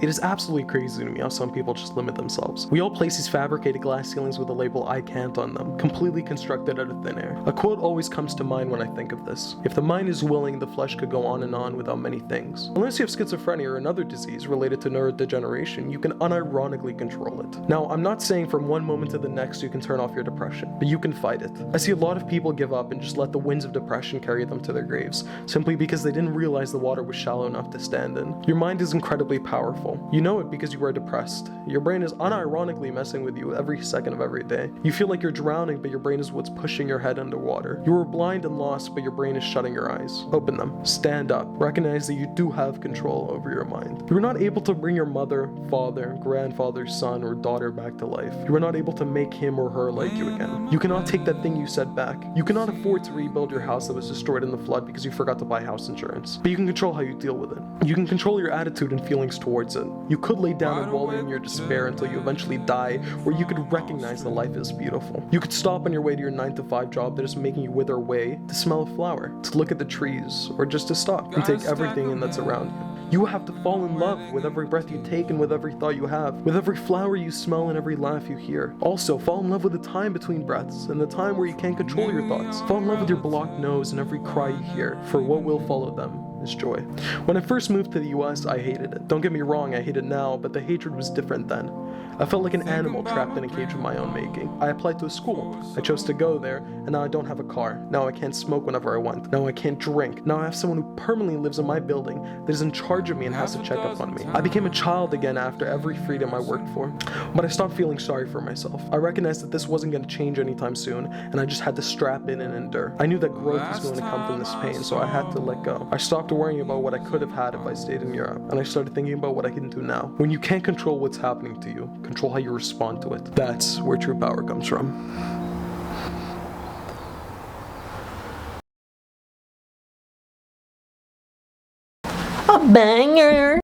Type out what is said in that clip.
It is absolutely crazy to me how some people just limit themselves. We all place these fabricated glass ceilings with the label "I can't" on them, completely constructed out of thin air. A quote always comes to mind when I think of this: "If the mind is willing, the flesh could go on and on without many things." Unless you have schizophrenia or another disease related to neurodegeneration, you can unironically control it. Now, I'm not saying from one moment to the next you can turn off your depression, but you can fight it. I see a lot of people give up and just let the winds of depression carry them to their graves, simply because they didn't realize the water was shallow enough to stand in. Your mind is incredibly powerful. You know it because you are depressed. Your brain is unironically messing with you every second of every day. You feel like you're drowning, but your brain is what's pushing your head underwater. You are blind and lost, but your brain is shutting your eyes. Open them. Stand up. Recognize that you do have control over your mind. You are not able to bring your mother, father, grandfather, son, or daughter back to life. You are not able to make him or her like you again. You cannot take that thing you said back. You cannot afford to rebuild your house that was destroyed in the flood because you forgot to buy house insurance. But you can control how you deal with it. You can control your attitude and feelings towards it. You could lay down and wallow in your despair until you eventually die, or you could recognize that life is beautiful. You could stop on your way to your 9-to-5 job that is making you wither away to smell a flower, to look at the trees, or just to stop and take everything in that's around you. You have to fall in love with every breath you take and with every thought you have, with every flower you smell and every laugh you hear. Also, fall in love with the time between breaths and the time where you can't control your thoughts. Fall in love with your blocked nose and every cry you hear, for what will follow them is joy. When I first moved to the US, I hated it. Don't get me wrong, I hate it now, but the hatred was different then. I felt like an animal trapped in a cage of my own making. I applied to a school. I chose to go there, and now I don't have a car. Now I can't smoke whenever I want. Now I can't drink. Now I have someone who permanently lives in my building that is in charge of me and has to check up on me. I became a child again after every freedom I worked for. But I stopped feeling sorry for myself. I recognized that this wasn't going to change anytime soon, and I just had to strap in and endure. I knew that growth was going to come from this pain, so I had to let go. I stopped worrying about what I could have had if I stayed in Europe, and I started thinking about what I can do now. When you can't control what's happening to you, control how you respond to it. That's where true power comes from. A banger!